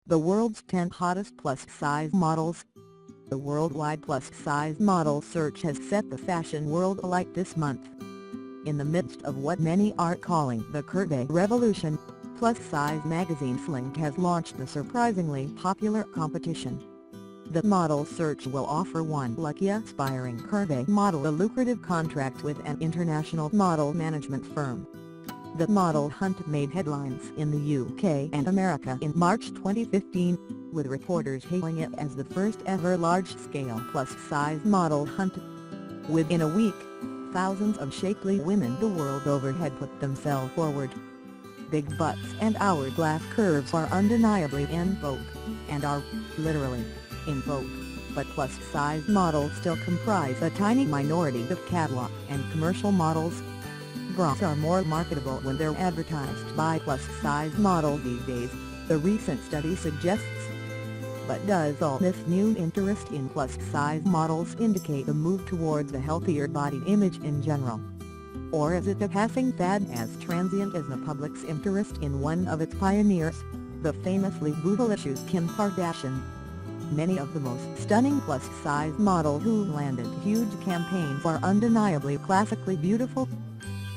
The world's 10 hottest plus-size models. The worldwide plus-size model search has set the fashion world alight this month. In the midst of what many are calling the curvy revolution, plus-size magazine SLiNK has launched the surprisingly popular competition. The model search will offer one lucky aspiring curvy model a lucrative contract with an international model management firm. The model hunt made headlines in the UK and America in March 2015, with reporters hailing it as the first ever large-scale plus-size model hunt. Within a week, thousands of shapely women the world over had put themselves forward. Big butts and hourglass curves are undeniably in vogue, and are, literally, in vogue, but plus-size models still comprise a tiny minority of catwalk and commercial models. Bras are more marketable when they're advertised by plus-size models these days, the recent study suggests. But does all this new interest in plus-size models indicate a move towards a healthier body image in general? Or is it a passing fad as transient as the public's interest in one of its pioneers, the famously bootylicious Kim Kardashian? Many of the most stunning plus-size models who landed huge campaigns are undeniably classically beautiful.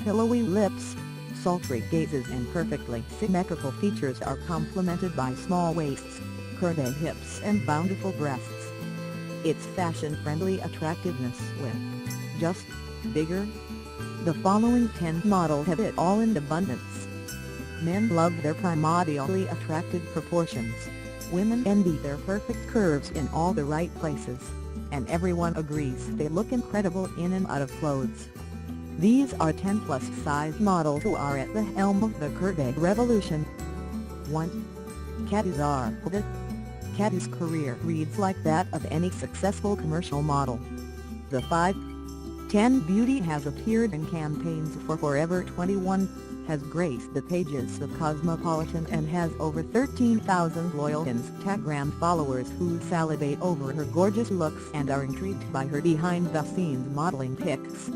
Pillowy lips, sultry gazes and perfectly symmetrical features are complemented by small waists, curvy hips and bountiful breasts. It's fashion-friendly attractiveness with just bigger. The following 10 models have it all in abundance. Men love their primordially attractive proportions. Women envy their perfect curves in all the right places. And everyone agrees they look incredible in and out of clothes. These are 10 plus-size models who are at the helm of the curvy revolution. 1. Katya Zharkova. Katya's career reads like that of any successful commercial model. The 5'10" beauty has appeared in campaigns for Forever 21, has graced the pages of Cosmopolitan and has over 13,000 loyal Instagram followers who salivate over her gorgeous looks and are intrigued by her behind-the-scenes modeling pics.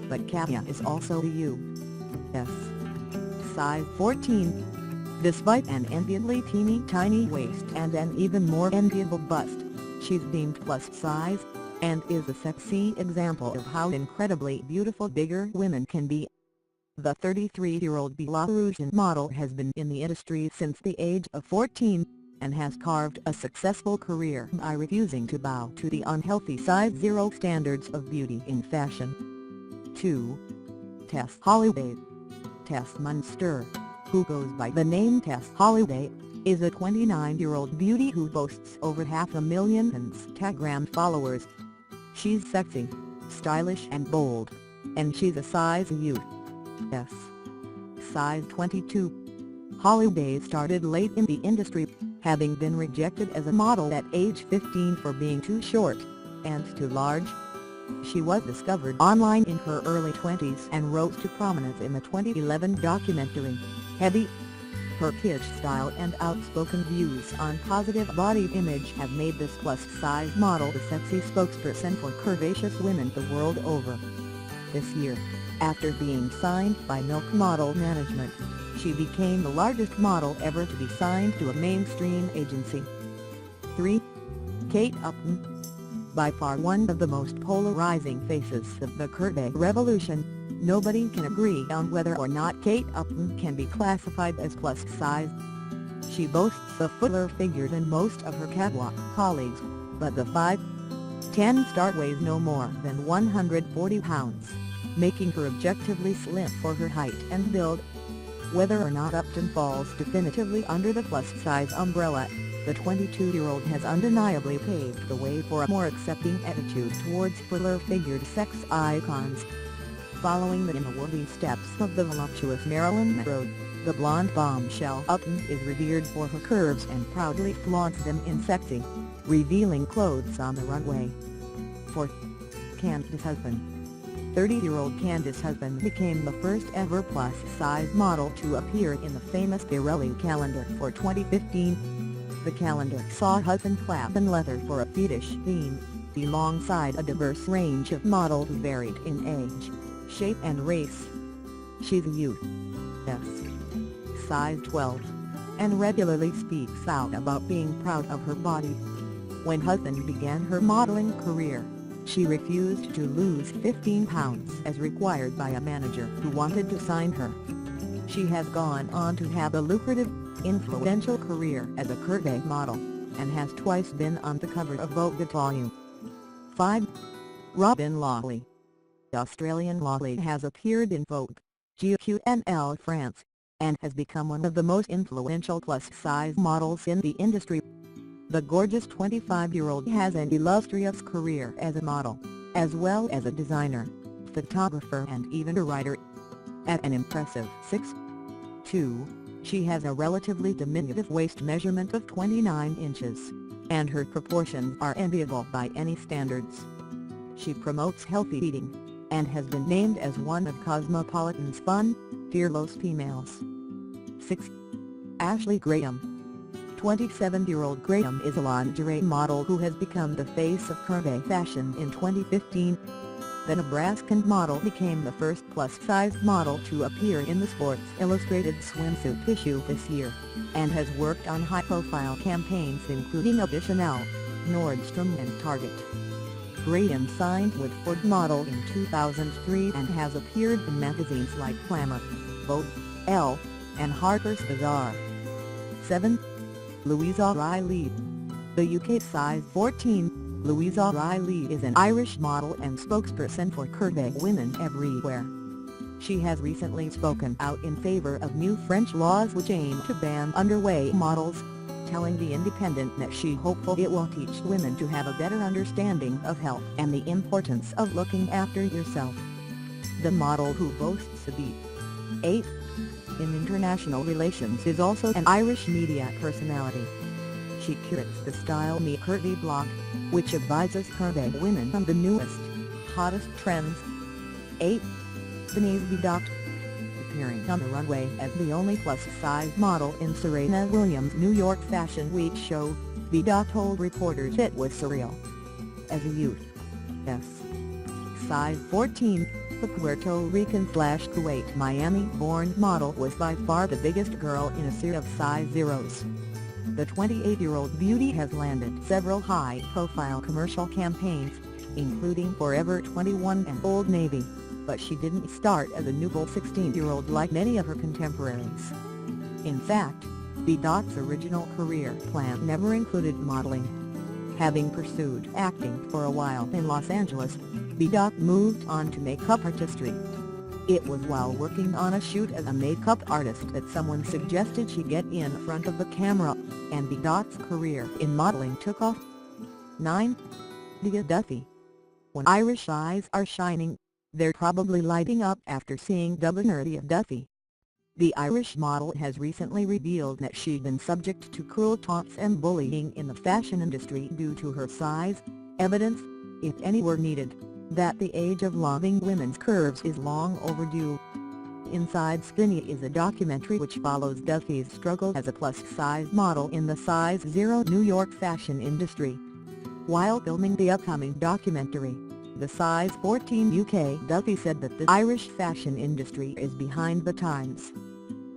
But Katya is also the U.S. size 14. Despite an enviably teeny-tiny waist and an even more enviable bust, she's deemed plus-size, and is a sexy example of how incredibly beautiful bigger women can be. The 33-year-old Belarusian model has been in the industry since the age of 14, and has carved a successful career by refusing to bow to the unhealthy size zero standards of beauty in fashion. 2. Tess Holliday. Tess Munster, who goes by the name Tess Holliday, is a 29-year-old beauty who boasts over 500,000 Instagram followers. She's sexy, stylish and bold, and she's a size U.S. size 22. Holliday started late in the industry, having been rejected as a model at age 15 for being too short and too large. She was discovered online in her early 20s and rose to prominence in the 2011 documentary, Heavy. Her kitsch style and outspoken views on positive body image have made this plus-size model the sexy spokesperson for curvaceous women the world over. This year, after being signed by Milk Model Management, she became the largest model ever to be signed to a mainstream agency. 3. Kate Upton. By far one of the most polarizing faces of the curvy revolution, nobody can agree on whether or not Kate Upton can be classified as plus-size. She boasts a fuller figure than most of her catwalk colleagues, but the 5'10" star weighs no more than 140 pounds, making her objectively slim for her height and build. Whether or not Upton falls definitively under the plus-size umbrella, the 22-year-old has undeniably paved the way for a more accepting attitude towards fuller-figured sex icons. Following in the worthy steps of the voluptuous Marilyn Monroe, the blonde bombshell Upton is revered for her curves and proudly flaunts them in sexy, revealing clothes on the runway. 4. Candice Huffine. 30-year-old Candice Huffine became the first ever plus-size model to appear in the famous Pillowy calendar for 2015. The calendar saw Huffine clad in leather for a fetish theme, alongside a diverse range of models who varied in age, shape and race. She's a U.S. size 12. and regularly speaks out about being proud of her body. When Huffine began her modeling career, she refused to lose 15 pounds as required by a manager who wanted to sign her. She has gone on to have a lucrative, influential career as a curvy model, and has twice been on the cover of Vogue Volume 5. Robyn Lawley. Australian Lawley has appeared in Vogue, GQ&L France, and has become one of the most influential plus-size models in the industry. The gorgeous 25-year-old has an illustrious career as a model, as well as a designer, photographer and even a writer. At an impressive 6'2", she has a relatively diminutive waist measurement of 29 inches, and her proportions are enviable by any standards. She promotes healthy eating, and has been named as one of Cosmopolitan's fun, fearless females. 6. Ashley Graham. 27-year-old Graham is a lingerie model who has become the face of curvy fashion in 2015. The Nebraskan model became the first plus-size model to appear in the Sports Illustrated swimsuit issue this year, and has worked on high-profile campaigns including Chanel, Nordstrom and Target. Graham signed with Ford Model in 2003 and has appeared in magazines like Glamour, Vogue, Elle, and Harper's Bazaar. 7. Louise O'Reilly. The UK size 14, Louise O'Reilly is an Irish model and spokesperson for curvy women everywhere. She has recently spoken out in favor of new French laws which aim to ban underweight models, telling The Independent that she's hopeful it will teach women to have a better understanding of health and the importance of looking after yourself. The model, who boasts a B.8 in international relations, is also an Irish media personality. She curates the Style Me Curvy blog, which advises curvy women on the newest, hottest trends. 8. Denise Bidot. Appearing on the runway as the only plus-size model in Serena Williams' New York Fashion Week show, Bidot told reporters it was surreal. As a youth, size 14, the Puerto Rican/Kuwait Miami-born model was by far the biggest girl in a sea of size zeros. The 28-year-old beauty has landed several high-profile commercial campaigns, including Forever 21 and Old Navy, but she didn't start as a nubile 16-year-old like many of her contemporaries. In fact, Bidot's original career plan never included modeling. Having pursued acting for a while in Los Angeles, Bidot moved on to makeup artistry. It was while working on a shoot as a makeup artist that someone suggested she get in front of the camera, and Bidot's career in modeling took off. 9. Nadia Duffy. When Irish eyes are shining, they're probably lighting up after seeing Nadia Duffy. The Irish model has recently revealed that she'd been subject to cruel taunts and bullying in the fashion industry due to her size, evidence, if any were needed, that the age of loving women's curves is long overdue. Inside Skinny is a documentary which follows Duffy's struggle as a plus-size model in the size zero New York fashion industry. While filming the upcoming documentary, the size 14 UK Duffy said that the Irish fashion industry is behind the times.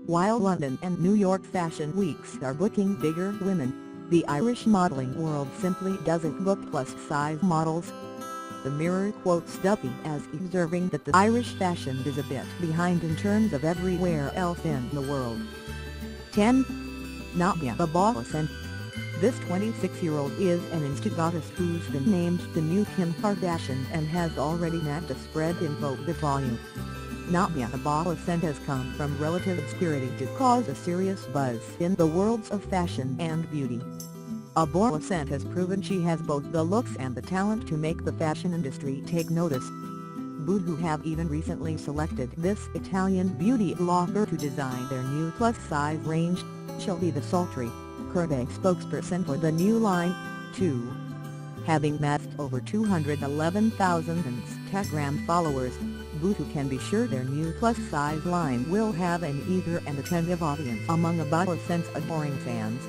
While London and New York fashion weeks are booking bigger women, the Irish modeling world simply doesn't book plus-size models. The Mirror quotes Duffy as observing that the Irish fashion is a bit behind in terms of everywhere else in the world. 10. Nadia Aboulhos. This 26-year-old is an Insta goddess who's been named the new Kim Kardashian and has already nabbed a spread in Vogue Volume. Nadia Aboulhos has come from relative obscurity to cause a serious buzz in the worlds of fashion and beauty. Aboulhos has proven she has both the looks and the talent to make the fashion industry take notice. Vogue, who have even recently selected this Italian beauty blogger to design their new plus-size range, she'll be the sultry, curvy spokesperson for the new line, too. Having amassed over 211,000 Instagram followers, Vogue can be sure their new plus-size line will have an eager and attentive audience among Aboulhos' adoring fans.